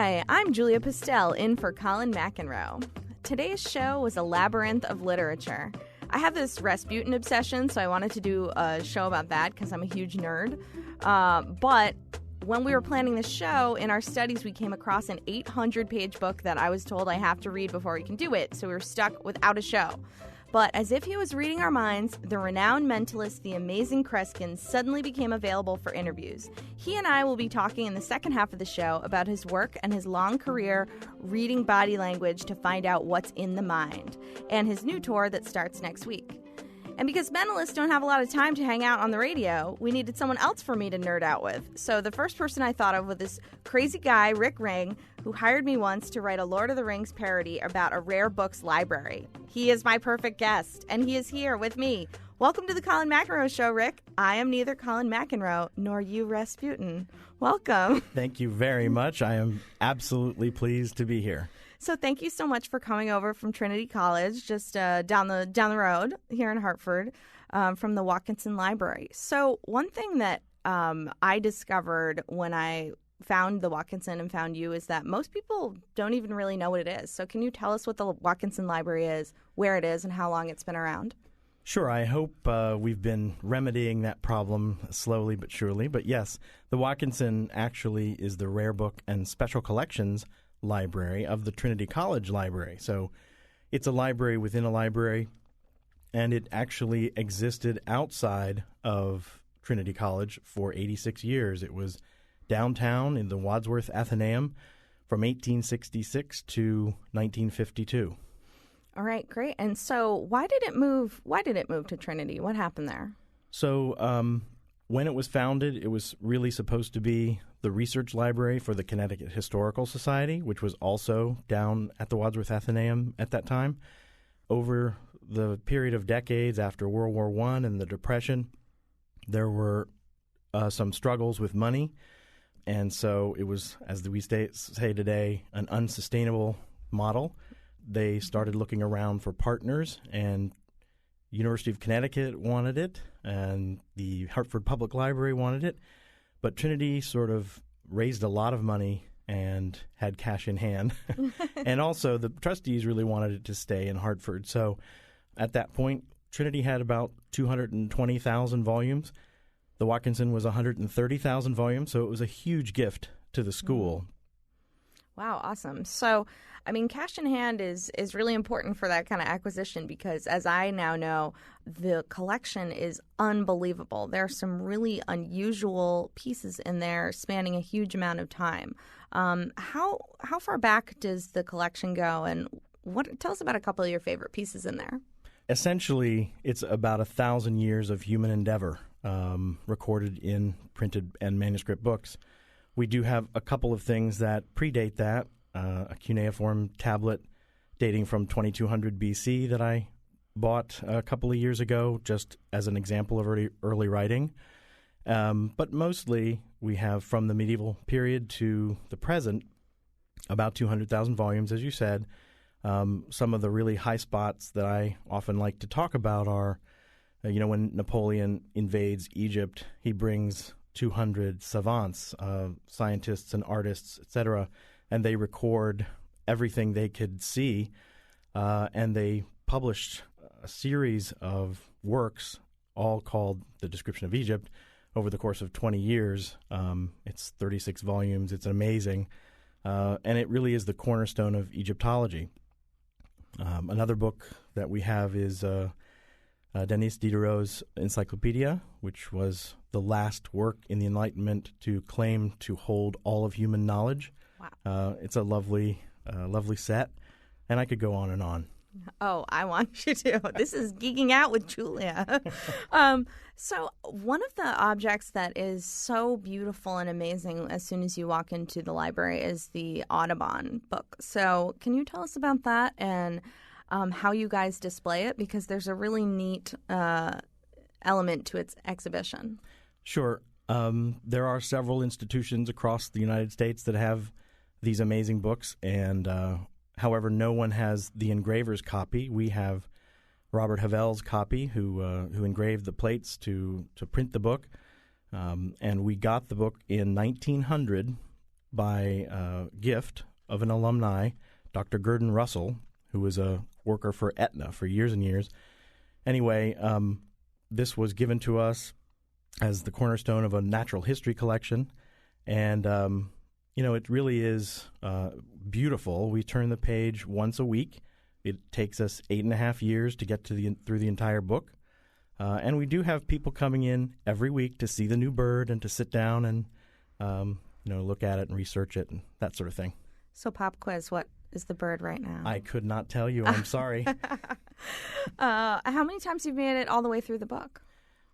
Hi, I'm Julia Pastel, in for Colin McEnroe. Today's show was a labyrinth of literature. I have this Rasputin obsession, so I wanted to do a show about that because I'm a huge nerd. But when we were planning the show, in our studies, we came across an 800-page book that I was told I have to read before we can do it, so we were stuck without a show. But as if he was reading our minds, the renowned mentalist, the amazing Kreskin, suddenly became available for interviews. He and I will be talking in the second half of the show about his work and his long career reading body language to find out what's in the mind, and his new tour that starts next week. And because mentalists don't have a lot of time to hang out on the radio, we needed someone else for me to nerd out with. So the first person I thought of was this crazy guy, Rick Ring, who hired me once to write a Lord of the Rings parody about a rare books library. He is my perfect guest, and he is here with me. Welcome to the Colin McEnroe Show, Rick. I am neither Colin McEnroe nor you, Rasputin. Welcome. Thank you very much. I am absolutely pleased to be here. So thank you so much for coming over from Trinity College, just down the road here in Hartford, from the Watkinson Library. So one thing that I discovered when I found the Watkinson and found you is that most people don't even really know what it is. So can you tell us what the Watkinson Library is, where it is, and how long it's been around? Sure. I hope we've been remedying that problem slowly but surely. But yes, the Watkinson actually is the Rare Book and Special Collections Library of the Trinity College Library. So it's a library within a library, and it actually existed outside of Trinity College for 86 years. It was downtown in the Wadsworth Athenaeum from 1866 to 1952. All right, great. And so why did it move to Trinity? What happened there? So when it was founded, it was really supposed to be the research library for the Connecticut Historical Society, which was also down at the Wadsworth Athenaeum at that time. Over the period of decades after World War I and the Depression, there were some struggles with money, and so it was, as we say today, an unsustainable model. They started looking around for partners, and University of Connecticut wanted it, and the Hartford Public Library wanted it, but Trinity sort of raised a lot of money and had cash in hand. And also the trustees really wanted it to stay in Hartford. So at that point, Trinity had about 220,000 volumes. The Watkinson was 130,000 volumes, so it was a huge gift to the school. Wow, awesome. So, I mean, cash in hand is really important for that kind of acquisition because, as I now know, the collection is unbelievable. There are some really unusual pieces in there spanning a huge amount of time. How far back does the collection go, and tell us about a couple of your favorite pieces in there? Essentially, it's about 1,000 years of human endeavor recorded in printed and manuscript books. We do have a couple of things that predate that. A cuneiform tablet dating from 2200 BC that I bought a couple of years ago just as an example of early writing. But mostly we have from the medieval period to the present about 200,000 volumes, as you said. Some of the really high spots that I often like to talk about are, when Napoleon invades Egypt, he brings 200 savants, scientists and artists, etc., and they record everything they could see, and they published a series of works, all called The Description of Egypt, over the course of 20 years. It's 36 volumes. It's amazing, and it really is the cornerstone of Egyptology. Another book that we have is Denis Diderot's Encyclopedia, which was the last work in the Enlightenment to claim to hold all of human knowledge. Wow. It's a lovely set, and I could go on and on. Oh, I want you to. This is Geeking Out with Julia. So one of the objects that is so beautiful and amazing as soon as you walk into the library is the Audubon book. So can you tell us about that and how you guys display it? Because there's a really neat element to its exhibition. Sure. There are several institutions across the United States that have these amazing books, and however, no one has the engraver's copy. We have Robert Havel's copy, who engraved the plates to print the book, and we got the book in 1900 by gift of an alumni, Dr. Gurdon Russell, who was a worker for Aetna for years and years. Anyway, this was given to us as the cornerstone of a natural history collection. And, it really is beautiful. We turn the page once a week. It takes us 8.5 years to get through the entire book. And we do have people coming in every week to see the new bird and to sit down and, look at it and research it and that sort of thing. So pop quiz, what is the bird right now? I could not tell you. I'm sorry. How many times have you made it all the way through the book?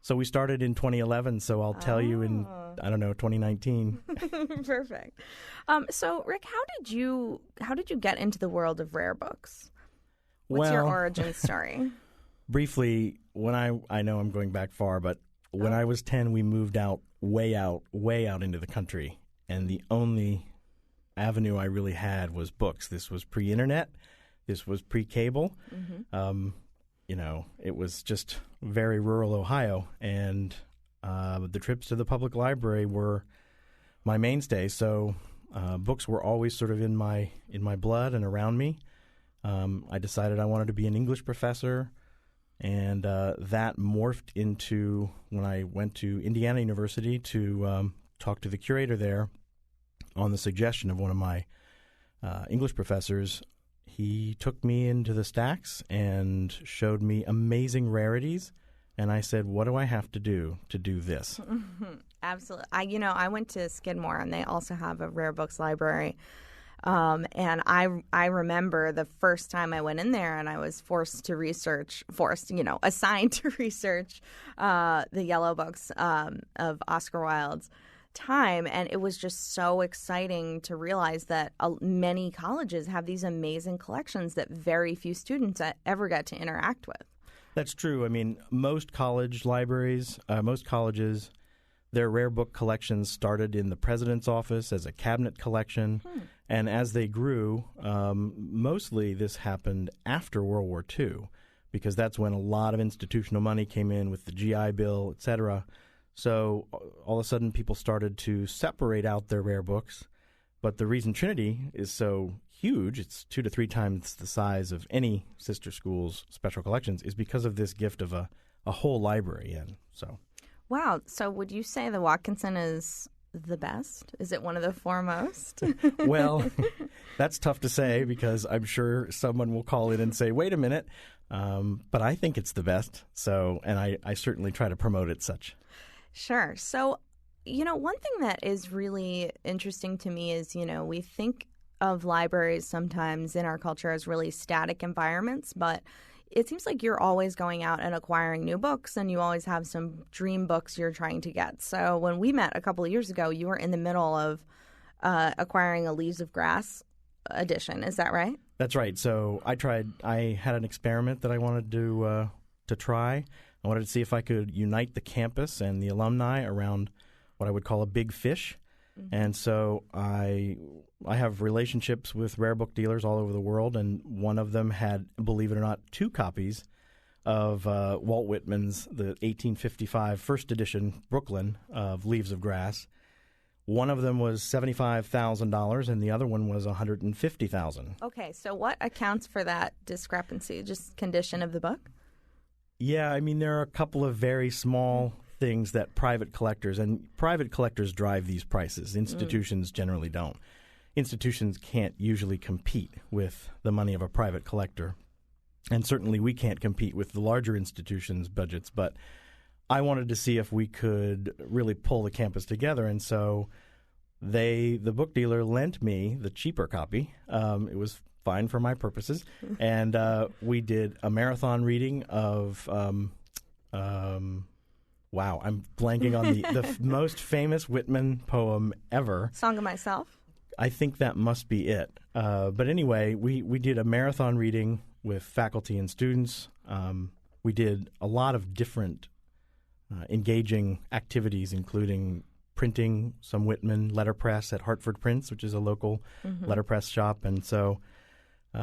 So we started in 2011, so I'll tell you in, 2019. Perfect. So, Rick, how did you get into the world of rare books? What's your origin story? Briefly, when I know I'm going back far, but when I was 10, we moved way out into the country, and the only avenue I really had was books. This was pre-internet. This was pre-cable. Mm-hmm. It was just very rural Ohio, and the trips to the public library were my mainstay. So books were always sort of in my blood and around me. I decided I wanted to be an English professor, and that morphed into when I went to Indiana University to talk to the curator there on the suggestion of one of my English professors. He took me into the stacks and showed me amazing rarities, and I said, what do I have to do this? Absolutely. I went to Skidmore, and they also have a rare books library. And I remember the first time I went in there and I was assigned to research the yellow books of Oscar Wilde's time, and it was just so exciting to realize that many colleges have these amazing collections that very few students ever get to interact with. That's true. I mean, most colleges, their rare book collections started in the president's office as a cabinet collection, and as they grew, mostly this happened after World War II, because that's when a lot of institutional money came in with the GI Bill, et cetera. So all of a sudden people started to separate out their rare books. But the reason Trinity is so huge, it's 2 to 3 times the size of any sister school's special collections, is because of this gift of a whole library. And so, wow. So would you say the Watkinson is the best? Is it one of the foremost? Well, that's tough to say because I'm sure someone will call in and say, wait a minute. But I think it's the best. So, and I certainly try to promote it such. Sure. So, one thing that is really interesting to me is, we think of libraries sometimes in our culture as really static environments, but it seems like you're always going out and acquiring new books, and you always have some dream books you're trying to get. So when we met a couple of years ago, you were in the middle of acquiring a Leaves of Grass edition. Is that right? That's right. So I had an experiment that I wanted to try. I wanted to see if I could unite the campus and the alumni around what I would call a big fish. Mm-hmm. And so I have relationships with rare book dealers all over the world, and one of them had, believe it or not, 2 copies of Walt Whitman's, the 1855 first edition Brooklyn of Leaves of Grass. One of them was $75,000, and the other one was $150,000. Okay, so what accounts for that discrepancy? Just condition of the book? Yeah, I mean, there are a couple of very small things that private collectors drive these prices. Institutions generally don't. Institutions can't usually compete with the money of a private collector, and certainly we can't compete with the larger institutions' budgets, but I wanted to see if we could really pull the campus together, and so the book dealer lent me the cheaper copy. It was fine for my purposes, and we did a marathon reading of wow, I'm blanking on the most famous Whitman poem ever. Song of Myself? I think that must be it. But anyway, we did a marathon reading with faculty and students. We did a lot of different engaging activities, including printing some Whitman letterpress at Hartford Prints, which is a local letterpress shop. And so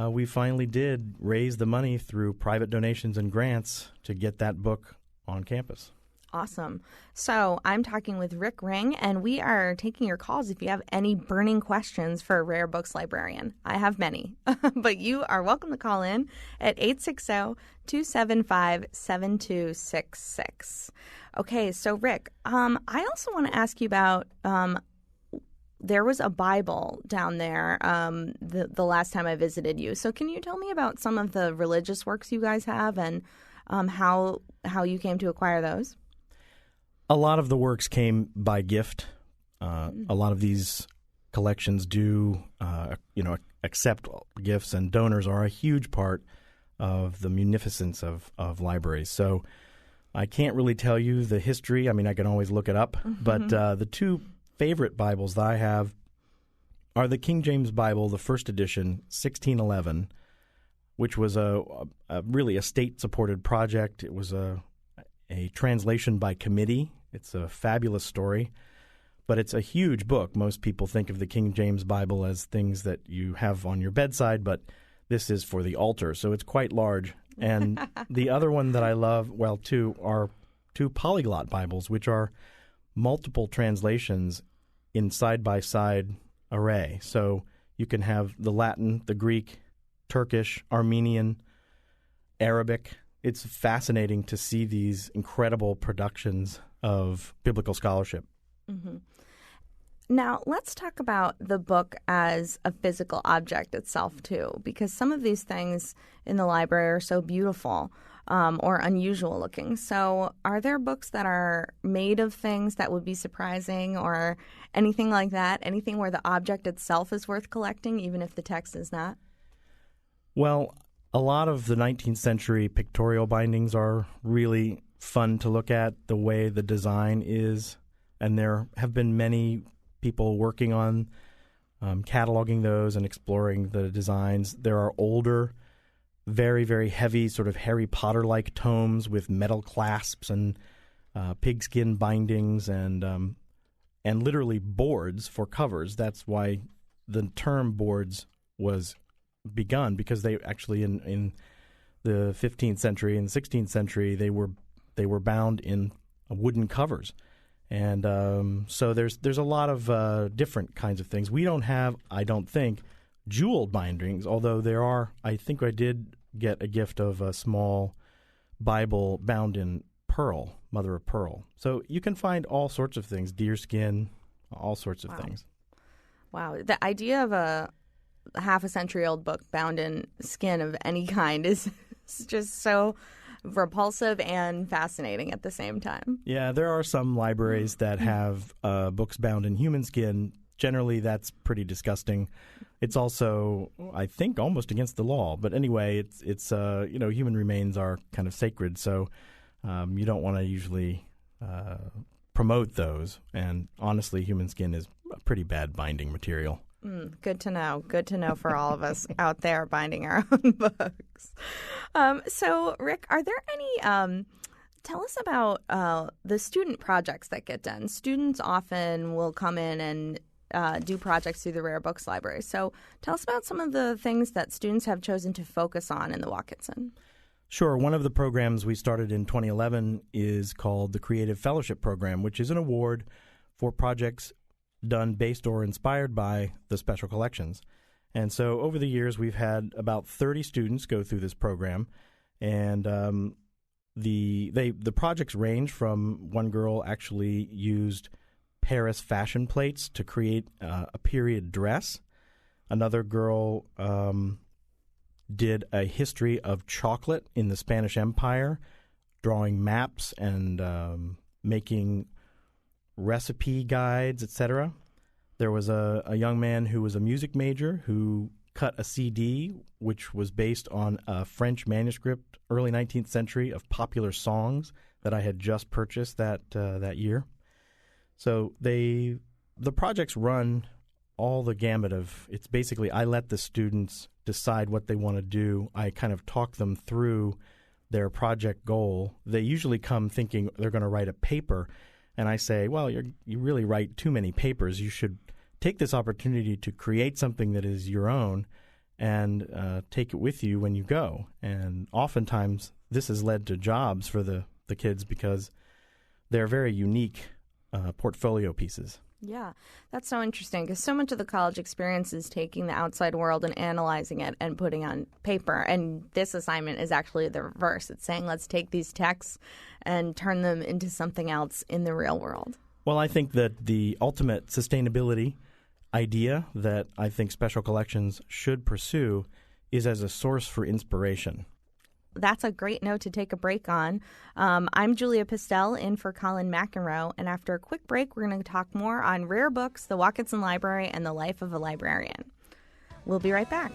we finally did raise the money through private donations and grants to get that book on campus. Awesome. So I'm talking with Rick Ring, and we are taking your calls if you have any burning questions for a Rare Books librarian. I have many, but you are welcome to call in at 860-275-7266. Okay, so Rick, I also want to ask you about there was a Bible down there the last time I visited you. So can you tell me about some of the religious works you guys have and how you came to acquire those? A lot of the works came by gift. A lot of these collections do, accept gifts, and donors are a huge part of the munificence of libraries. So I can't really tell you the history. I mean, I can always look it up. But the two favorite Bibles that I have are the King James Bible, the first edition, 1611, which was really a state-supported project. It was a translation by committee. It's a fabulous story, but it's a huge book. Most people think of the King James Bible as things that you have on your bedside, but this is for the altar, so it's quite large. And the other one that I love, are two polyglot Bibles, which are multiple translations in side-by-side array. So you can have the Latin, the Greek, Turkish, Armenian, Arabic. It's fascinating to see these incredible productions of biblical scholarship. Mm-hmm. Now, let's talk about the book as a physical object itself, too, because some of these things in the library are so beautiful or unusual looking. So are there books that are made of things that would be surprising or anything like that? Anything where the object itself is worth collecting, even if the text is not? Well, a lot of the 19th century pictorial bindings are really fun to look at, the way the design is, and there have been many people working on cataloging those and exploring the designs. There are older, very, very heavy, sort of Harry Potter-like tomes with metal clasps and pigskin bindings and literally boards for covers. That's why the term boards was begun, because they actually in the 15th century and 16th century they were bound in wooden covers, and so there's a lot of different kinds of things. We don't have, I don't think, jeweled bindings, although there are. I think I did get a gift of a small Bible bound in pearl, mother of pearl. So you can find all sorts of things, deerskin, all sorts of things. Wow, the idea of a half a century old book bound in skin of any kind is just so repulsive and fascinating at the same time. Yeah, there are some libraries that have books bound in human skin. Generally, that's pretty disgusting. It's also, I think, almost against the law. But anyway, it's human remains are kind of sacred, so you don't want to usually promote those. And honestly, human skin is a pretty bad binding material. Good to know. Good to know for all of us out there binding our own books. So, Rick, are there any tell us about the student projects that get done. Students often will come in and do projects through the Rare Books Library. So tell us about some of the things that students have chosen to focus on in the Watkinson. Sure. One of the programs we started in 2011 is called the Creative Fellowship Program, which is an award for projects done based or inspired by the special collections. And so over the years, we've had about 30 students go through this program. And the projects range from, one girl actually used Paris fashion plates to create a period dress. Another girl did a history of chocolate in the Spanish Empire, drawing maps and making recipe guides, etc. There was a young man who was a music major who cut a CD which was based on a French manuscript, early 19th century, of popular songs that I had just purchased that year. So the projects run all the gamut of, it's basically I let the students decide what they want to do. I kind of talk them through their project goal. They usually come thinking they're going to write a paper, and I say, well, you really write too many papers. You should take this opportunity to create something that is your own and take it with you when you go. And oftentimes this has led to jobs for the kids because they're very unique portfolio pieces. Yeah, that's so interesting because so much of the college experience is taking the outside world and analyzing it and putting on paper. And this assignment is actually the reverse. It's saying let's take these texts and turn them into something else in the real world. Well, I think that the ultimate sustainability idea that I think special collections should pursue is as a source for inspiration. That's a great note to take a break on. I'm Julia Pistel in for Colin McEnroe, and after a quick break, we're going to talk more on rare books, the Watkinson Library, and the life of a librarian. We'll be right back.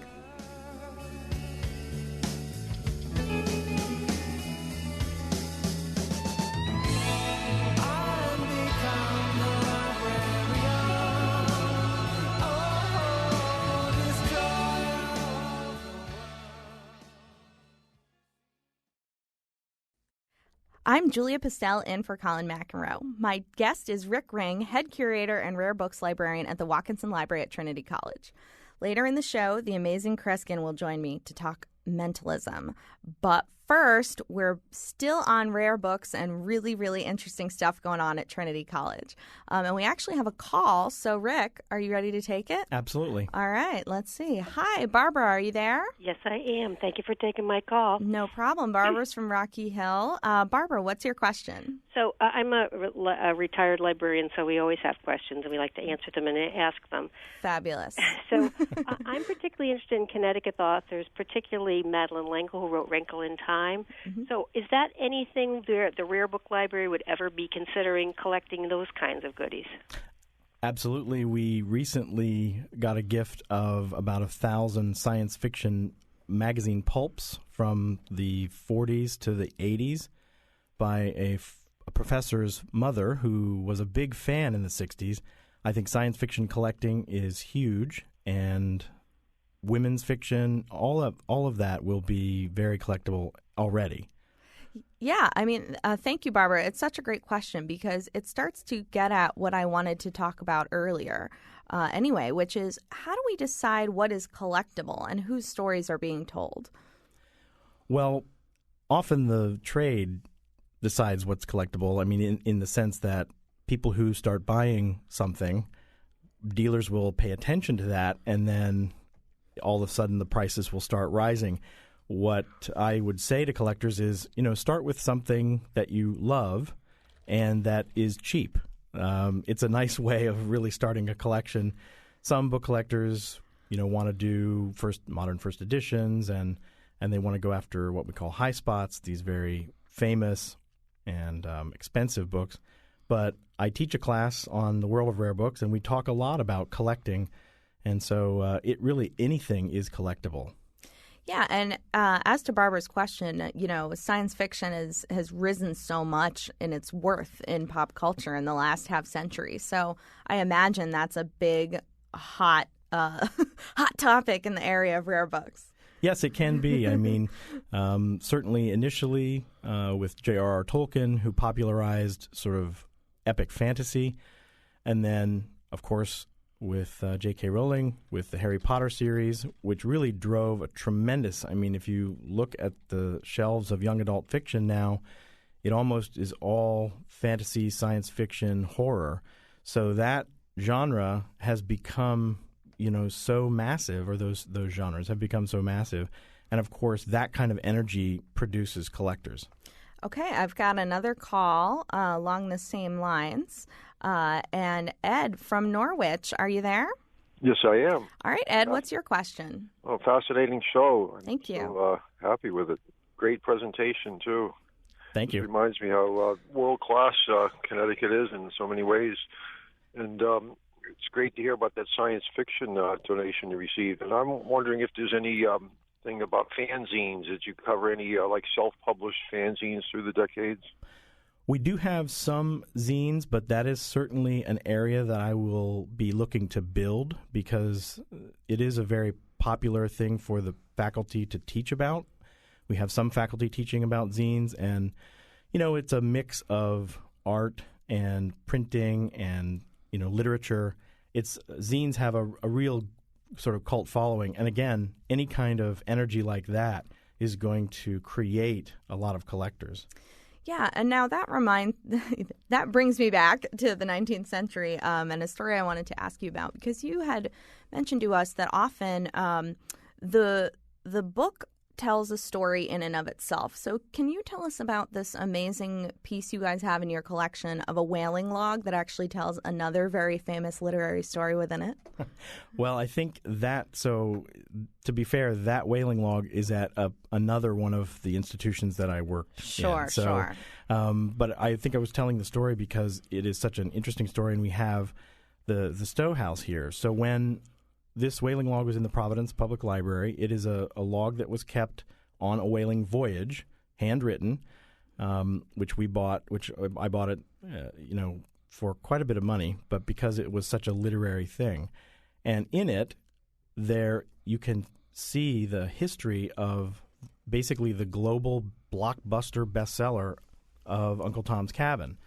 I'm Julia Pistel in for Colin McEnroe. My guest is Rick Ring, head curator and rare books librarian at the Watkinson Library at Trinity College. Later in the show, the amazing Kreskin will join me to talk mentalism. But first, we're still on rare books and really, really interesting stuff going on at Trinity College. And we actually have a call. So, Rick, are you ready to take it? Absolutely. All right, let's see. Hi, Barbara, are you there? Yes, I am. Thank you for taking my call. No problem. Barbara's from Rocky Hill. Barbara, what's your question? So I'm a retired librarian, so we always have questions, and we like to answer them and ask them. Fabulous. So I'm particularly interested in Connecticut authors, particularly Madeline L'Engle, who wrote Wrinkle in Time. Mm-hmm. So is that anything the Rare Book Library would ever be considering collecting those kinds of goodies? Absolutely. We recently got a gift of about 1,000 science fiction magazine pulps from the 40s to the 80s by a professor's mother who was a big fan in the 60s. I think science fiction collecting is huge, and women's fiction, all of that will be very collectible already. Yeah, I mean, thank you, Barbara. It's such a great question because it starts to get at what I wanted to talk about earlier anyway, which is how do we decide what is collectible and whose stories are being told? Well, often the trade decides what's collectible. I mean, in the sense that people who start buying something, dealers will pay attention to that, and then all of a sudden the prices will start rising. What I would say to collectors is, start with something that you love and that is cheap. It's a nice way of really starting a collection. Some book collectors, want to do modern first editions, and they want to go after what we call high spots, these very famous and expensive books. But I teach a class on the world of rare books, and we talk a lot about collecting. And so anything is collectible. Yeah, and as to Barbara's question, science fiction has risen so much in its worth in pop culture in the last half century. So I imagine that's a big, hot topic in the area of rare books. Yes, it can be. I mean, certainly initially with J.R.R. Tolkien, who popularized sort of epic fantasy, and then, of course, with J.K. Rowling, with the Harry Potter series, which really drove a tremendous, if you look at the shelves of young adult fiction now, it almost is all fantasy, science fiction, horror. So that genre has become, so massive, or those genres have become so massive. And, of course, that kind of energy produces collectors. Okay, I've got another call along the same lines. And Ed from Norwich, are you there? Yes, I am. All right, Ed, what's your question? Oh, fascinating show. Thank you. So happy with it. Great presentation, too. Thank you. It reminds me how world-class Connecticut is in so many ways. And it's great to hear about that science fiction donation you received. And I'm wondering if there's any thing about fanzines. Did you cover any self-published fanzines through the decades? We do have some zines, but that is certainly an area that I will be looking to build because it is a very popular thing for the faculty to teach about. We have some faculty teaching about zines, and, it's a mix of art and printing and, literature. Zines have a real sort of cult following. And again, any kind of energy like that is going to create a lot of collectors. Yeah, and now that brings me back to the 19th century and a story I wanted to ask you about, because you had mentioned to us that often the book tells a story in and of itself. So can you tell us about this amazing piece you guys have in your collection of a whaling log that actually tells another very famous literary story within it? Well, I think so to be fair, that whaling log is at another one of the institutions that I worked in. Sure. But I think I was telling the story because it is such an interesting story, and we have the Stowe House here. So when this whaling log was in the Providence Public Library, it is a log that was kept on a whaling voyage, handwritten, which I bought it, for quite a bit of money, but because it was such a literary thing. And in it, there you can see the history of basically the global blockbuster bestseller of Uncle Tom's Cabin,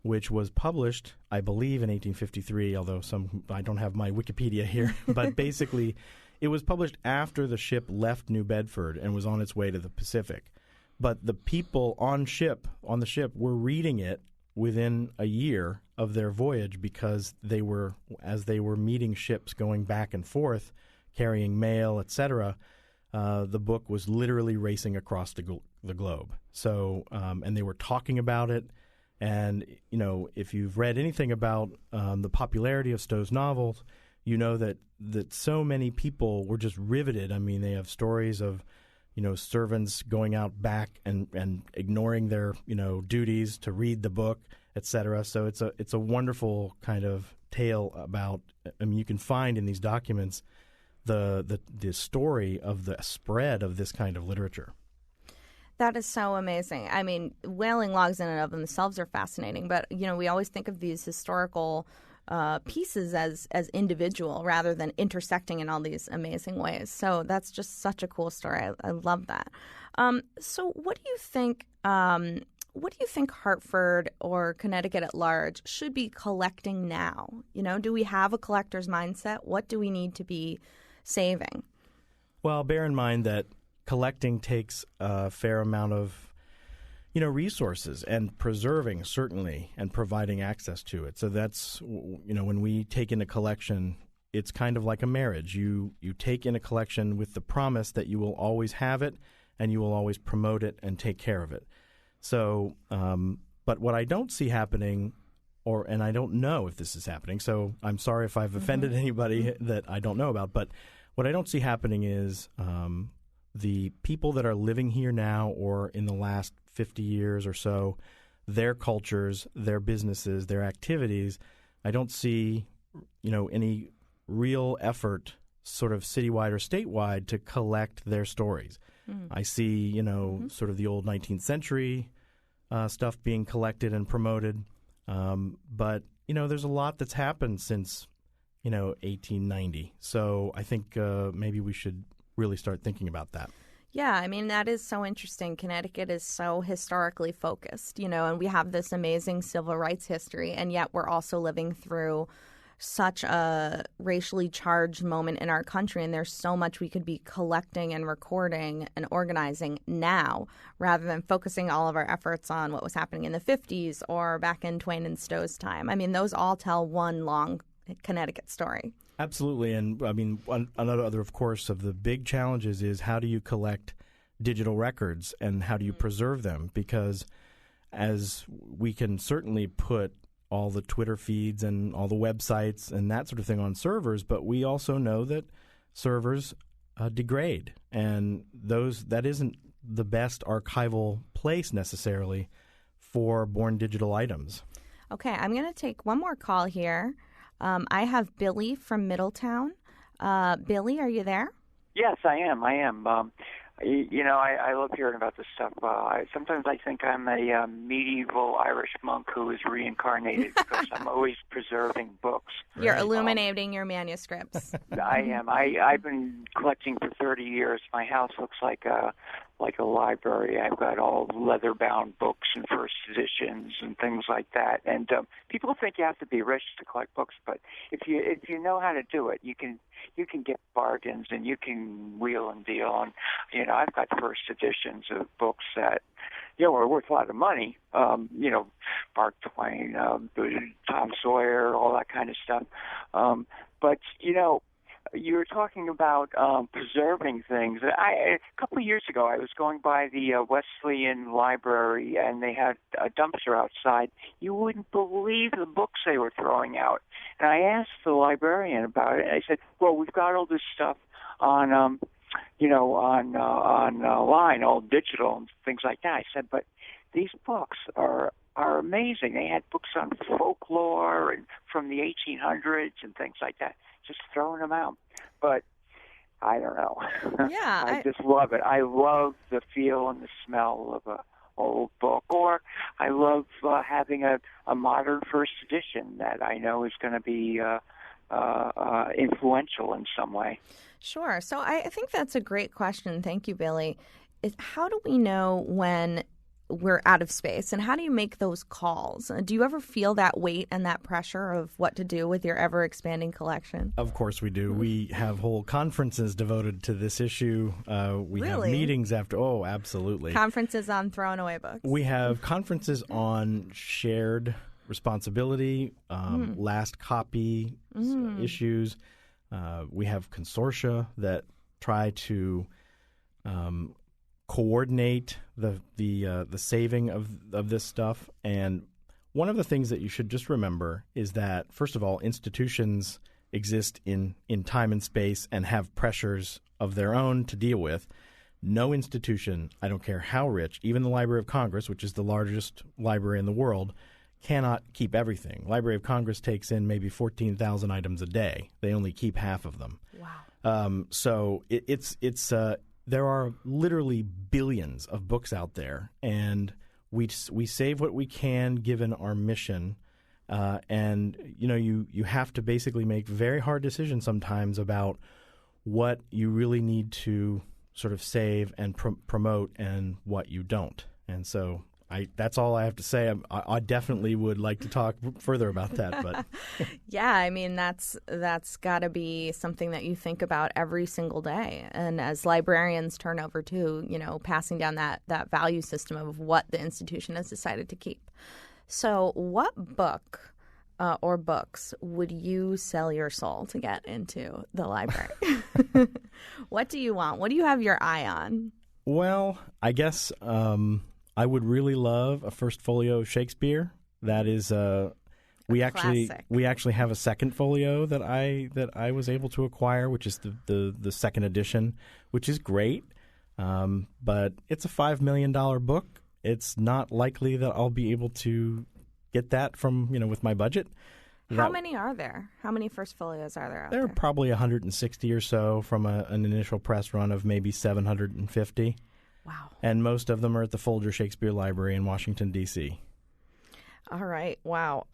which was published, I believe, in 1853, although I don't have my Wikipedia here. But basically, it was published after the ship left New Bedford and was on its way to the Pacific. But the people on the ship were reading it within a year of their voyage, because as they were meeting ships going back and forth, carrying mail, etc., the book was literally racing across the globe. So, and they were talking about it. And, if you've read anything about the popularity of Stowe's novels, you know that so many people were just riveted. I mean, they have stories of, servants going out back and ignoring their, duties to read the book, etc. So it's a wonderful kind of tale about, you can find in these documents the story of the spread of this kind of literature. That is so amazing. I mean, whaling logs in and of themselves are fascinating, but, we always think of these historical pieces as individual rather than intersecting in all these amazing ways. So that's just such a cool story. I love that. So what do you think Hartford or Connecticut at large should be collecting now? Do we have a collector's mindset? What do we need to be saving? Well, bear in mind that collecting takes a fair amount of, resources, and preserving, certainly, and providing access to it. So that's, when we take in a collection, it's kind of like a marriage. You take in a collection with the promise that you will always have it, and you will always promote it and take care of it. So, but what I don't see happening, and I don't know if this is happening, so I'm sorry if I've offended anybody that I don't know about, but what I don't see happening is the people that are living here now or in the last 50 years or so, their cultures, their businesses, their activities, I don't see, any real effort sort of citywide or statewide to collect their stories. I see, sort of the old 19th century stuff being collected and promoted. But, there's a lot that's happened since, 1890. So I think maybe we should really start thinking about that. Yeah, I mean, that is so interesting. Connecticut is so historically focused, and we have this amazing civil rights history, and yet we're also living through such a racially charged moment in our country, and there's so much we could be collecting and recording and organizing now rather than focusing all of our efforts on what was happening in the 50s or back in Twain and Stowe's time. I mean, those all tell one long Connecticut story. Absolutely. And I mean, another, of course, of the big challenges is how do you collect digital records and how do you preserve them? Because as we can certainly put all the Twitter feeds and all the websites and that sort of thing on servers, but we also know that servers degrade, and that isn't the best archival place necessarily for born digital items. Okay, I'm going to take one more call here. I have Billy from Middletown. Billy, are you there? Yes, I am. I love hearing about this stuff. Sometimes I think I'm a medieval Irish monk who is reincarnated because I'm always preserving books. You're illuminating your manuscripts. I am. I've been collecting for 30 years. My house looks like a library. I've got all leather-bound books and first editions and things like that. And people think you have to be rich to collect books, but if you know how to do it, you can get bargains and you can wheel and deal. And I've got first editions of books that are worth a lot of money. Mark Twain, Tom Sawyer, all that kind of stuff. But you were talking about preserving things. A couple of years ago, I was going by the Wesleyan Library, and they had a dumpster outside. You wouldn't believe the books they were throwing out. And I asked the librarian about it. I said, "Well, we've got all this stuff on line, all digital and things like that." I said, "But these books are amazing. They had books on folklore and from the 1800s and things like that. Just throwing them out." But I don't know. Yeah, I just love it. I love the feel and the smell of a old book, or I love having a modern first edition that I know is going to be influential in some way. Sure. So I think that's a great question. Thank you, Billy. How do we know when we're out of space, and how do you make those calls? Do you ever feel that weight and that pressure of what to do with your ever-expanding collection? Of course we do. We have whole conferences devoted to this issue. We have meetings after. Oh, absolutely. Conferences on throwing away books. We have conferences on shared responsibility, last copy issues. We have consortia that try to coordinate the saving of this stuff. And one of the things that you should just remember is that, first of all, institutions exist in time and space and have pressures of their own to deal with. No institution, I don't care how rich, even the Library of Congress, which is the largest library in the world, cannot keep everything. Library of Congress takes in maybe 14,000 items a day. They only keep half of them. Wow. So it's there are literally billions of books out there, and we save what we can given our mission. And you have to basically make very hard decisions sometimes about what you really need to sort of save and promote and what you don't. And so that's all I have to say. I definitely would like to talk further about that. But yeah, I mean, that's got to be something that you think about every single day. And as librarians turn over to, passing down that value system of what the institution has decided to keep. So what book or books would you sell your soul to get into the library? What do you want? What do you have your eye on? Well, I guess I would really love a first folio of Shakespeare. That is we actually have a second folio that I was able to acquire, which is the second edition, which is great. But it's a $5 million book. It's not likely that I'll be able to get that from with my budget. How many are there? How many first folios are there out there? There are probably 160 or so from an initial press run of maybe 750. Wow. And most of them are at the Folger Shakespeare Library in Washington, D.C. All right. Wow.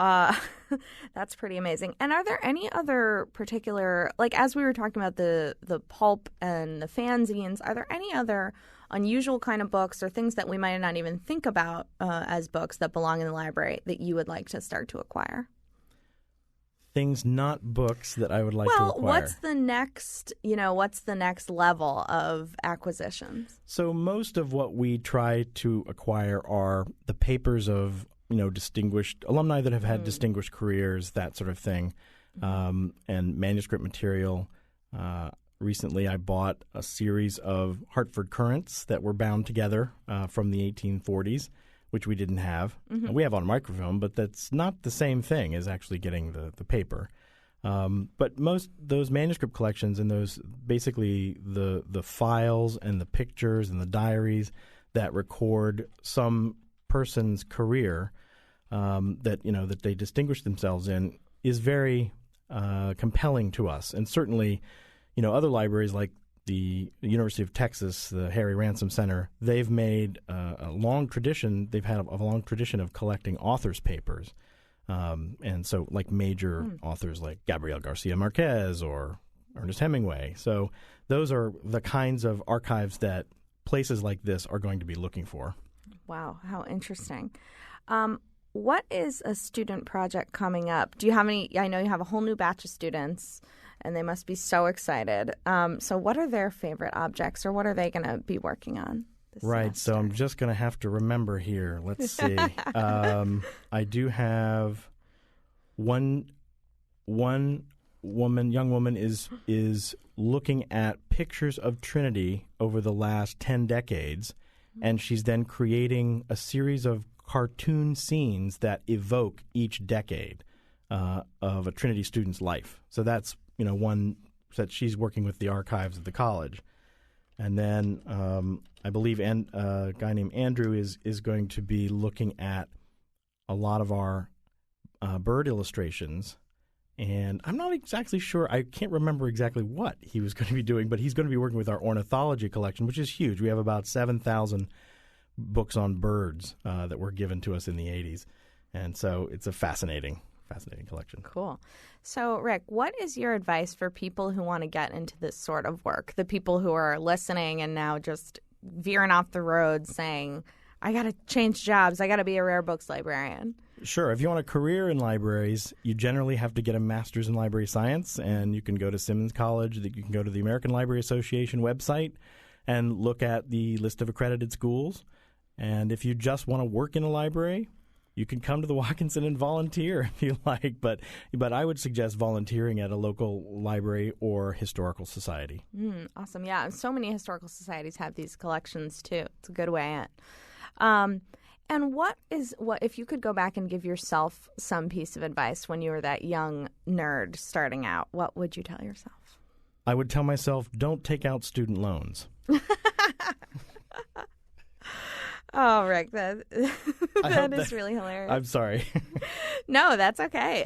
That's pretty amazing. And are there any other particular, like as we were talking about the pulp and the fanzines, are there any other unusual kind of books or things that we might not even think about as books that belong in the library that you would like to start to acquire? Things, not books, that I would like to acquire. Well, what's the next level of acquisitions? So most of what we try to acquire are the papers of, distinguished alumni that have had distinguished careers, that sort of thing, and manuscript material. Recently, I bought a series of Hartford Currents that were bound together from the 1840s, which we didn't have. We have on microfilm, but that's not the same thing as actually getting the paper. But most those manuscript collections and those basically the files and the pictures and the diaries that record some person's career that they distinguish themselves in is very compelling to us. And certainly, other libraries like the University of Texas, the Harry Ransom Center, they've made a long tradition. They've had a long tradition of collecting authors' papers. And so like major authors like Gabriel Garcia Marquez or Ernest Hemingway. So those are the kinds of archives that places like this are going to be looking for. Wow, how interesting. What is a student project coming up? Do you have any? I know you have a whole new batch of students, and they must be so excited. So what are their favorite objects, or what are they going to be working on? Right, so I'm just going to have to remember here. Let's see. I do have one young woman is looking at pictures of Trinity over the last 10 decades, and she's then creating a series of cartoon scenes that evoke each decade of a Trinity student's life. So that's one that she's working with the archives of the college. And then I believe a guy named Andrew is going to be looking at a lot of our bird illustrations. And I'm not exactly sure. I can't remember exactly what he was going to be doing, but he's going to be working with our ornithology collection, which is huge. We have about 7,000 books on birds that were given to us in the 80s. And so it's a fascinating collection. Cool. So, Rick, what is your advice for people who want to get into this sort of work? The people who are listening and now just veering off the road saying, I got to change jobs. I got to be a rare books librarian. Sure. If you want a career in libraries, you generally have to get a master's in library science, and you can go to Simmons College. You can go to the American Library Association website and look at the list of accredited schools. And if you just want to work in a library, you can come to the Watkinson and volunteer if you like, but I would suggest volunteering at a local library or historical society. Awesome. Yeah, so many historical societies have these collections too. It's a good way in. And what if you could go back and give yourself some piece of advice when you were that young nerd starting out, what would you tell yourself? I would tell myself, don't take out student loans. Oh, Rick, that is really hilarious. I'm sorry. No, that's okay.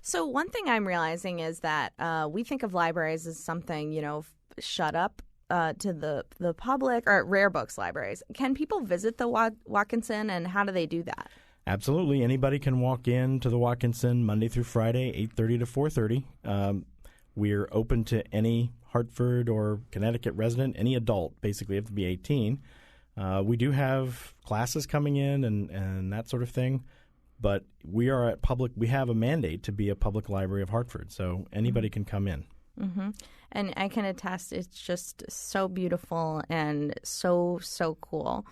So one thing I'm realizing is that we think of libraries as something, shut up to the public, or rare books libraries. Can people visit the Watkinson, and how do they do that? Absolutely. Anybody can walk in to the Watkinson Monday through Friday, 8:30 to 4:30. We're open to any Hartford or Connecticut resident, any adult. Basically, you have to be 18. We do have classes coming in and that sort of thing, but we have a mandate to be a public library of Hartford, so anybody can come in. Mm-hmm. And I can attest, it's just so beautiful and so cool.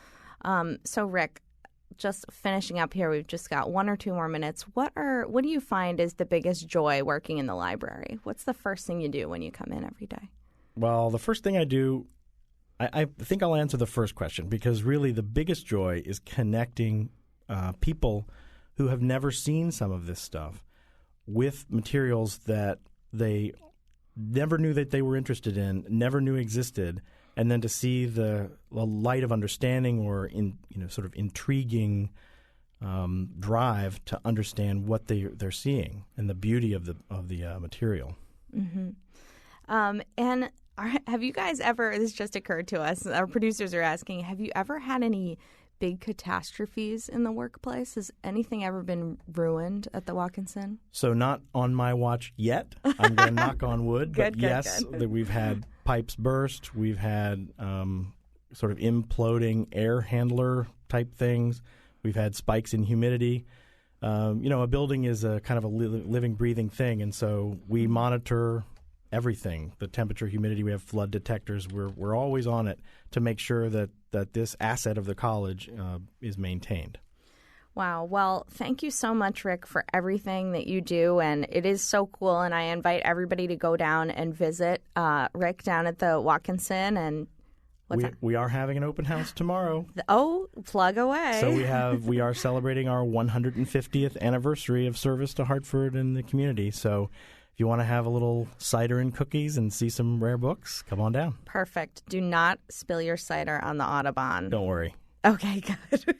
So Rick, just finishing up here, we've just got 1 or 2 more minutes. What do you find is the biggest joy working in the library? What's the first thing you do when you come in every day? Well, the first thing I do, I think I'll answer the first question, because really the biggest joy is connecting people who have never seen some of this stuff with materials that they never knew that they were interested in, never knew existed, and then to see the light of understanding or sort of intriguing drive to understand what they're seeing and the beauty of the material. Mm-hmm. And have you guys ever, this just occurred to us, our producers are asking, have you ever had any big catastrophes in the workplace? Has anything ever been ruined at the Watkinson? So not on my watch yet. I'm going to knock on wood. Good, but yes, that we've had pipes burst. We've had sort of imploding air handler type things. We've had spikes in humidity. A building is a kind of a living, breathing thing, and so we monitor everything, the temperature, humidity. We have flood detectors. We're always on it to make sure that this asset of the college is maintained. Wow. Well, thank you so much, Rick, for everything that you do. And it is so cool. And I invite everybody to go down and visit Rick down at the Watkinson. And we are having an open house tomorrow. Plug away. So we are celebrating our 150th anniversary of service to Hartford and the community. So if you want to have a little cider and cookies and see some rare books, come on down. Perfect. Do not spill your cider on the Audubon. Don't worry. Okay, good.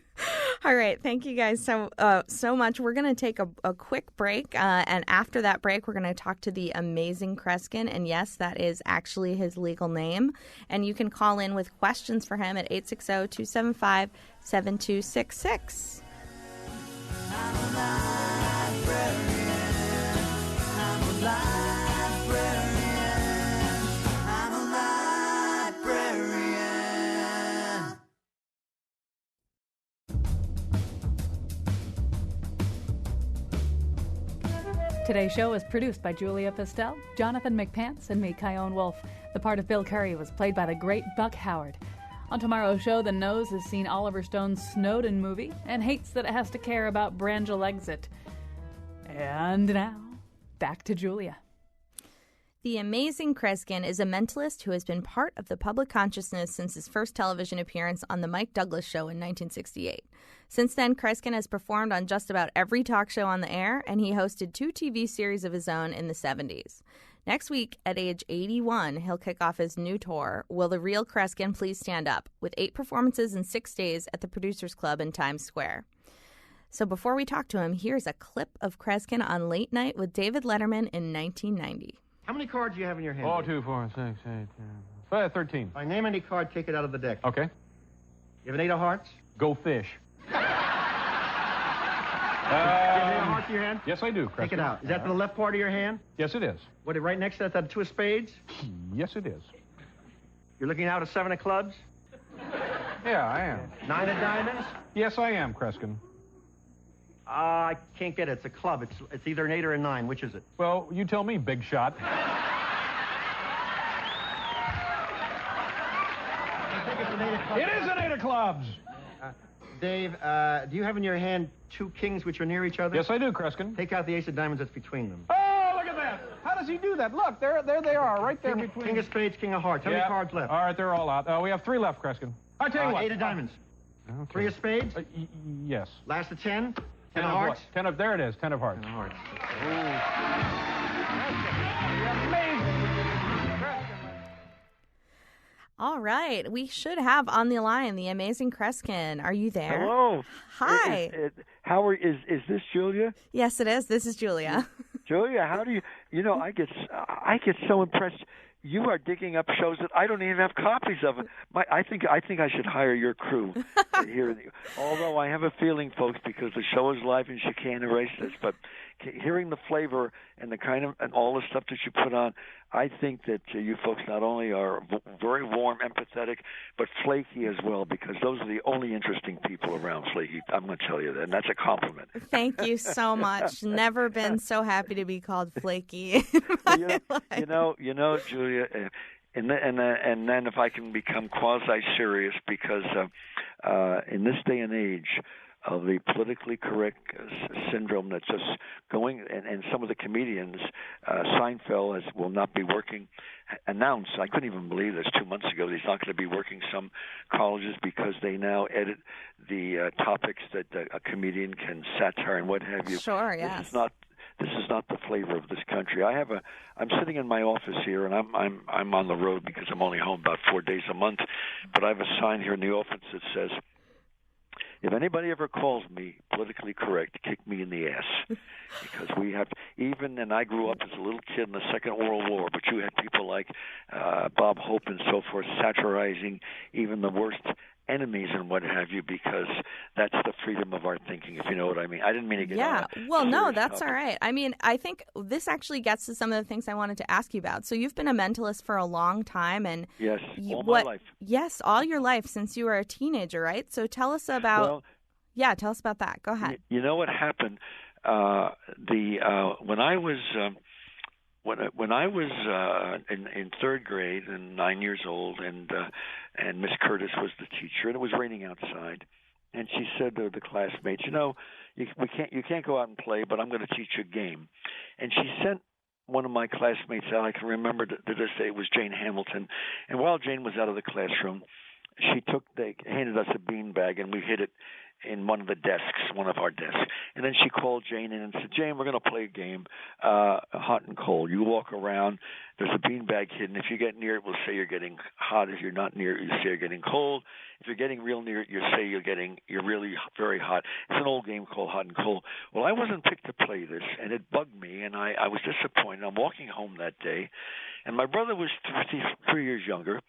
All right. Thank you guys so much. We're going to take a quick break. And after that break, we're going to talk to the amazing Kreskin. And yes, that is actually his legal name. And you can call in with questions for him at 860-275-7266. I'm a librarian. I'm a librarian. I'm a librarian. Today's show is produced by Julia Pistel, Jonathan McPants, and me, Kyone Wolfe. The part of Bill Curry was played by the great Buck Howard. On tomorrow's show, the Nose has seen Oliver Stone's Snowden movie and hates that it has to care about Brangel exit. And now, back to Julia. The amazing Kreskin is a mentalist who has been part of the public consciousness since his first television appearance on The Mike Douglas Show in 1968. Since then, Kreskin has performed on just about every talk show on the air, and he hosted 2 TV series of his own in the 70s. Next week, at age 81, he'll kick off his new tour, Will the Real Kreskin Please Stand Up?, with 8 performances in 6 days at the Producers Club in Times Square. So before we talk to him, here's a clip of Kreskin on Late Night with David Letterman in 1990. How many cards do you have in your hand? 2, 4, 6, 8, 10. 13. If I name any card, take it out of the deck. Okay. You have an 8 of hearts? Go fish. Do you have an 8 of hearts in your hand? Yes, I do, Kreskin. Take it out. Is that the left part of your hand? Yes, it is. What, right next to that 2 of spades? Yes, it is. You're looking out a 7 of clubs? Yeah, I am. 9 of diamonds? Yes, I am, Kreskin. I can't get it. It's a club. It's either an 8 or a 9. Which is it? Well, you tell me, big shot. It is an 8 of clubs. Dave, do you have in your hand 2 kings which are near each other? Yes, I do, Kreskin. Take out the ace of diamonds that's between them. Oh, look at that. How does he do that? Look, there they are, right there between. King of spades, king of hearts. How many cards left? All right, they're all out. We have 3 left, Kreskin. I tell you what. 8 of diamonds. Okay. 3 of spades? Yes. Last of 10? 10 of hearts? What? 10 of, there it is, 10 of hearts. 10 of hearts. All right, we should have on the line the amazing Kreskin. Are you there? Hello. Hi. Is this Julia? Yes, it is. This is Julia. Julia, how do you know? I get so impressed. You are digging up shows that I don't even have copies of. I think I should hire your crew here. Although I have a feeling, folks, because the show is live and she can't erase this, but hearing the flavor and the kind of and all the stuff that you put on, I think that you folks not only are very warm, empathetic, but flaky as well, because those are the only interesting people around. Flaky, I'm going to tell you that, and that's a compliment. Thank you so much. Never been so happy to be called flaky. You know, Julia, and then if I can become quasi-serious, because in this day and age of the politically correct syndrome that's just going, and some of the comedians, Seinfeld will not be working, announced, I couldn't even believe this 2 months ago, he's not going to be working some colleges because they now edit the topics that a comedian can satire and what have you. Sure, yes. This is not the flavor of this country. I'm sitting in my office here, and I'm on the road because I'm only home about 4 days a month. But I have a sign here in the office that says, "If anybody ever calls me politically correct, kick me in the ass." Because we have and I grew up as a little kid in the Second World War, but you had people like Bob Hope and so forth satirizing even the worst enemies and what have you, because that's the freedom of our thinking, if you know what I mean. I didn't mean to get on a well, no, that's topic. all right. I mean, I think this actually gets to some of the things I wanted to ask you about. So you've been a mentalist for a long time, and yes, all my life. Yes, all your life since you were a teenager, right? So tell us about tell us about that. Go ahead. You know what happened? When I was in 3rd grade and 9 years old, and Miss Curtis was the teacher, and it was raining outside, and she said to the classmates, you can't go out and play, but I'm going to teach you a game. And she sent one of my classmates out. I can remember to this day, it was Jane Hamilton. And while Jane was out of the classroom, they handed us a beanbag, and we hid it in one of our desks. And then she called Jane in and said, "Jane, we're going to play a game, hot and cold. You walk around. There's a beanbag hidden. If you get near it, we'll say you're getting hot. If you're not near it, you say you're getting cold. If you're getting real near it, you say you're really very hot." It's an old game called hot and cold. Well, I wasn't picked to play this, and it bugged me, and I was disappointed. I'm walking home that day, and my brother was 3 years younger.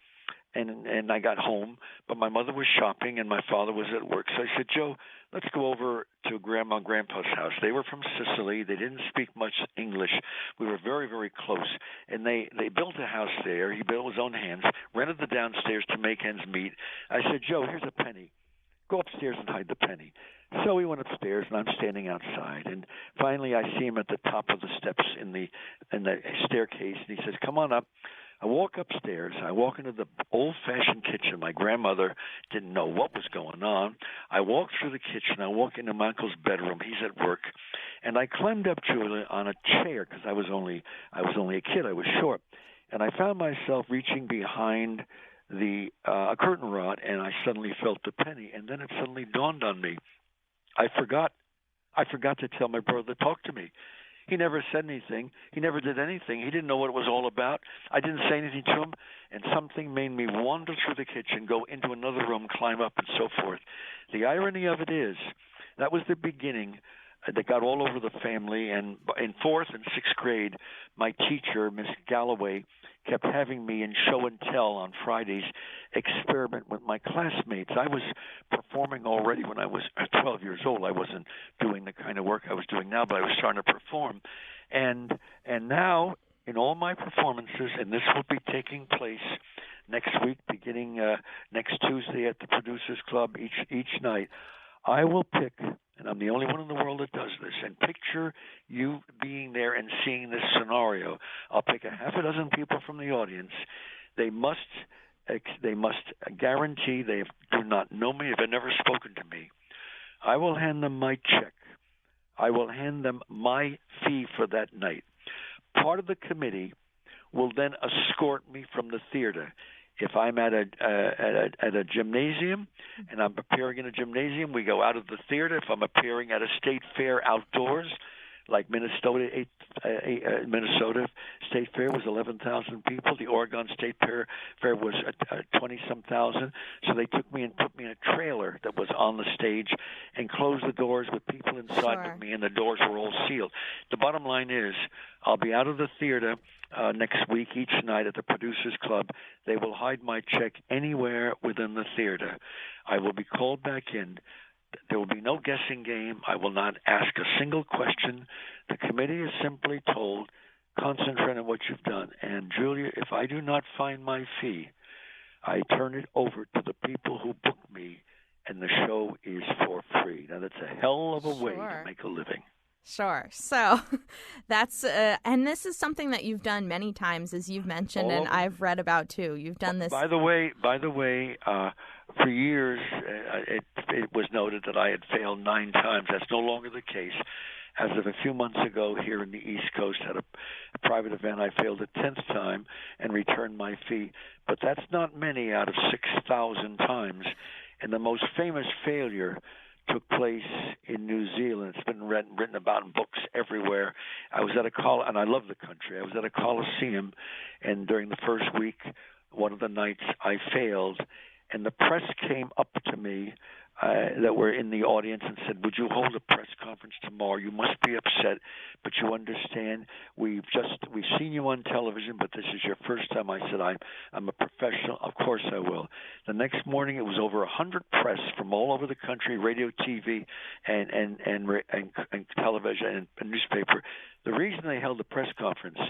And I got home, but my mother was shopping and my father was at work. So I said, "Joe, let's go over to Grandma and Grandpa's house." They were from Sicily. They didn't speak much English. We were very, very close. And they built a house there. He built with his own hands, rented the downstairs to make ends meet. I said, "Joe, here's a penny. Go upstairs and hide the penny." So we went upstairs, and I'm standing outside. And finally I see him at the top of the steps in the staircase, and he says, "Come on up. I walk upstairs. I walk into the old-fashioned kitchen. My grandmother didn't know what was going on. I walk through the kitchen. I walk into my uncle's bedroom. He's at work, and I climbed up, Julia, on a chair because I was only a kid. I was short, and I found myself reaching behind a curtain rod, and I suddenly felt the penny. And then it suddenly dawned on me. I forgot to tell my brother to talk to me. He never said anything. He never did anything. He didn't know what it was all about. I didn't say anything to him, and something made me wander through the kitchen, go into another room, climb up, and so forth. The irony of it is that was the beginning that got all over the family, and in 4th and 6th grade, my teacher, Miss Galloway, kept having me in show and tell on Fridays experiment with my classmates. I was performing already when I was 12 years old. I wasn't doing the kind of work I was doing now, but I was starting to perform. And now, in all my performances, and this will be taking place next week, beginning next Tuesday at the Producers Club each night, I will pick, and I'm the only one in the world that does this, and picture you being there and seeing this scenario. I'll pick a half a dozen people from the audience. They must guarantee they do not know me, have never spoken to me. I will hand them my check. I will hand them my fee for that night. Part of the committee will then escort me from the theater. If I'm at a gymnasium and I'm appearing in a gymnasium, we go out of the theater. If I'm appearing at a state fair outdoors, like Minnesota State Fair was 11,000 people. The Oregon State Fair was 20-some thousand. So they took me and put me in a trailer that was on the stage and closed the doors with people inside with me, and the doors were all sealed. The bottom line is I'll be out of the theater next week each night at the Producers Club. They will hide my check anywhere within the theater. I will be called back in. There will be no guessing game. I will not ask a single question. The committee is simply told, concentrate on what you've done. And, Julia, if I do not find my fee, I turn it over to the people who book me, and the show is for free. Now, that's a hell of a way to make a living. Sure. So that's and this is something that you've done many times, as you've mentioned, and I've read about too. You've done this. By the way, for years it was noted that I had failed 9 times. That's no longer the case. As of a few months ago, here in the East Coast, at a private event, I failed a 10th time and returned my fee. But that's not many out of 6,000 times. And the most famous failure took place in New Zealand. It's been written about in books everywhere. I was at and I love the country. I was at a Coliseum, and during the first week, one of the nights, I failed, and the press came up to me that were in the audience and said, would you hold a press conference tomorrow? You must be upset, but you understand we've seen you on television, but this is your first time. I said, I'm a professional. Of course I will. The next morning, it was over 100 press from all over the country, radio, TV, and television and newspaper. The reason they held the press conference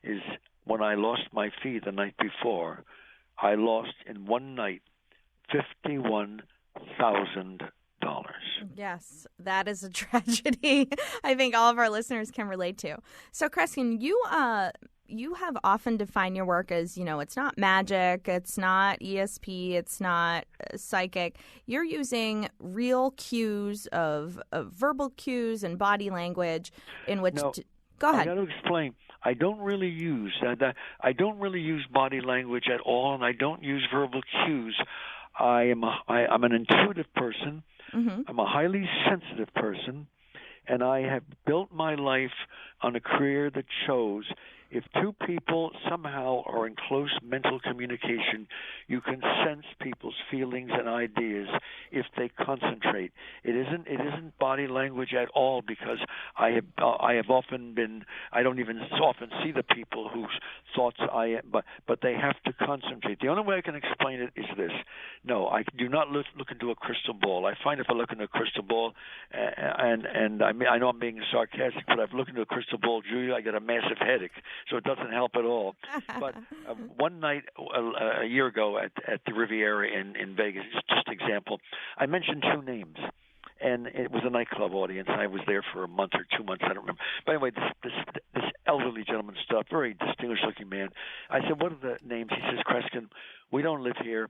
is when I lost my fee the night before, I lost in one night $51,000. Yes, that is a tragedy. I think all of our listeners can relate to. So, Kreskin, you have often defined your work as, it's not magic, it's not ESP, it's not psychic. You're using real cues of verbal cues and body language in which. Go ahead. I got to explain. I don't really use body language at all, and I don't use verbal cues. I'm an intuitive person. Mm-hmm. I'm a highly sensitive person, and I have built my life on a career that shows if two people somehow are in close mental communication, you can sense people's feelings and ideas if they concentrate. It isn't body language at all, because I have often been. I don't even often see the people whose thoughts but they have to concentrate. The only way I can explain it is this: no, I do not look into a crystal ball. I find if I look into a crystal ball, and I know I'm being sarcastic, but I've looked into a crystal ball, Julia, I get a massive headache. So it doesn't help at all. But one night a year ago at the Riviera in Vegas, just example, I mentioned 2 names. And it was a nightclub audience. I was there for a month or 2 months. I don't remember. But anyway, this elderly elderly gentleman stuff, very distinguished-looking man. I said, what are the names? He says, Kreskin, we don't live here.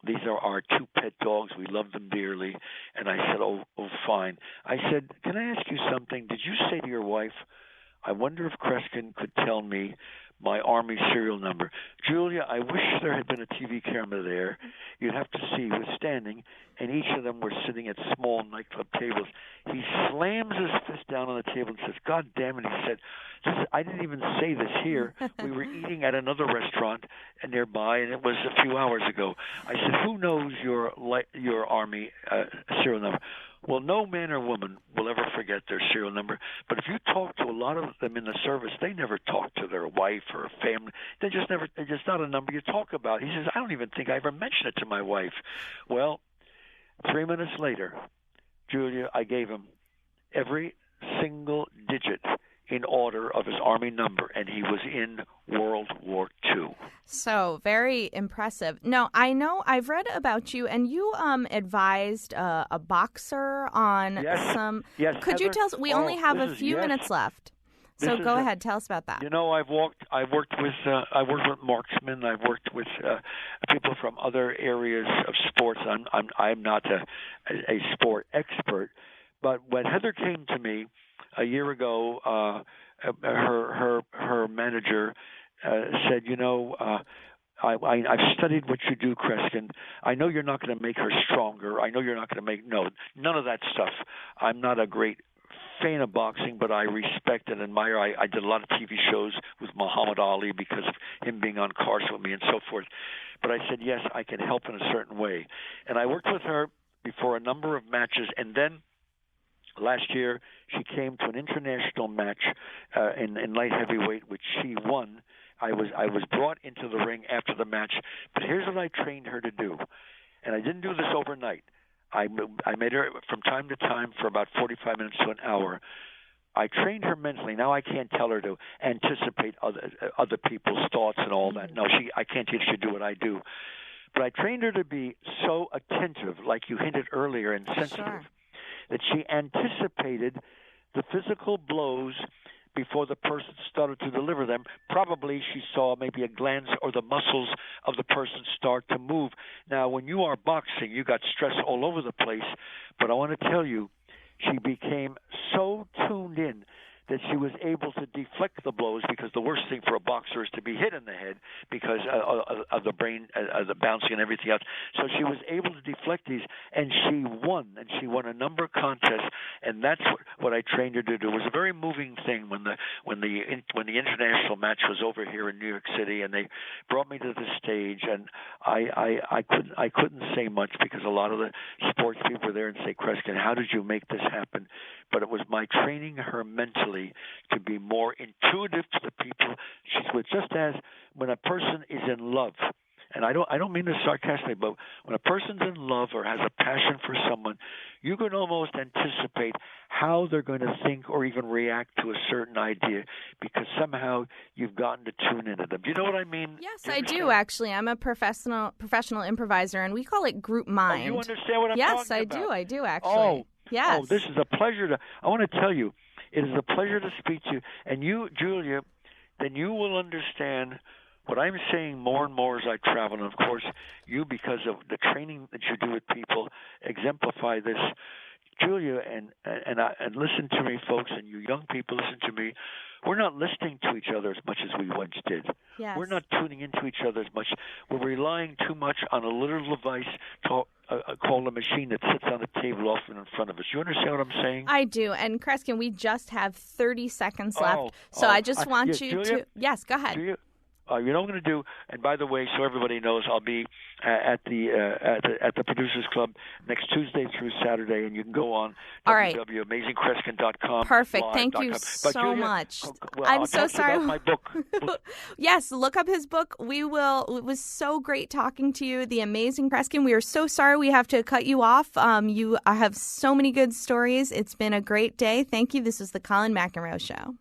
These are our 2 pet dogs. We love them dearly. And I said, oh, fine. I said, can I ask you something? Did you say to your wife, I wonder if Kreskin could tell me my Army serial number? Julia, I wish there had been a TV camera there. You'd have to see he was standing, and each of them were sitting at small nightclub tables. He slams his fist down on the table and says, God damn it, he said, I didn't even say this here. We were eating at another restaurant nearby, and it was a few hours ago. I said, who knows your Army serial number? Well, no man or woman will ever forget their serial number. But if you talk to a lot of them in the service, they never talk to their wife or family. They're just not a number you talk about. He says, I don't even think I ever mentioned it to my wife. Well, 3 minutes later, Julia, I gave him every single digit in order of his Army number, and he was in World War II. So, very impressive. Now, I know I've read about you, and you advised a boxer on some... Yes, Could you tell us... We only have a few minutes left. So go ahead, tell us about that. You know, I've worked with marksmen. I've worked with people from other areas of sports. I'm not a sport expert, but when Heather came to me a year ago, her manager said, you know, I've studied what you do, Kreskin. I know you're not going to make her stronger. I know you're not going to make none of that stuff. I'm not a great fan of boxing, but I respect and admire. I did a lot of TV shows with Muhammad Ali because of him being on cars with me and so forth. But I said, yes, I can help in a certain way. And I worked with her before a number of matches, and then last year she came to an international match in light heavyweight, which she won. I was brought into the ring after the match, but here's what I trained her to do. And I didn't do this overnight. I made her from time to time for about 45 minutes to an hour. I trained her mentally. Now I can't tell her to anticipate other people's thoughts and all that. No, I can't teach her to do what I do. But I trained her to be so attentive, like you hinted earlier, and sensitive, that she anticipated the physical blows before the person started to deliver them. Probably she saw maybe a glance or the muscles of the person start to move. Now, when you are boxing, you got stress all over the place, but I want to tell you, she became so tuned in that she was able to deflect the blows, because the worst thing for a boxer is to be hit in the head because of the brain, the bouncing and everything else. So she was able to deflect these, and she won. And she won a number of contests, and that's what I trained her to do. It was a very moving thing when the international match was over here in New York City, and they brought me to the stage, and I couldn't say much because a lot of the sports people were there and say, Kreskin, how did you make this happen? But it was my training her mentally to be more intuitive to the people she's with. Just as when a person is in love, and I don't mean this sarcastically, but when a person's in love or has a passion for someone, you can almost anticipate how they're going to think or even react to a certain idea, because somehow you've gotten to tune into them. Do you know what I mean? Yes, I do, actually. I'm a professional improviser, and we call it group mind. Oh, you understand what I'm talking about? Yes, I do, actually. Yes. Oh, this is a pleasure I want to tell you, it is a pleasure to speak to you. And you, Julia, then you will understand what I'm saying more and more as I travel. And, of course, you, because of the training that you do with people, exemplify this. Julia, and listen to me, folks, and you young people, listen to me. We're not listening to each other as much as we once did. Yes. We're not tuning into each other as much. We're relying too much on a little device called a machine that sits on the table often in front of us. You understand what I'm saying? I do. And, Kreskin, we just have 30 seconds left. So I just want you Julia, to... Yes, go ahead. Julia, you know what I'm going to do? And by the way, so everybody knows, I'll be at the Producers Club next Tuesday through Saturday, and you can go on www.amazingkreskin.com. Perfect. Thank you so much. I'm so sorry. About my book. Yes, look up his book. We will. It was so great talking to you, The Amazing Kreskin. We are so sorry we have to cut you off. You have so many good stories. It's been a great day. Thank you. This is the Colin McEnroe Show.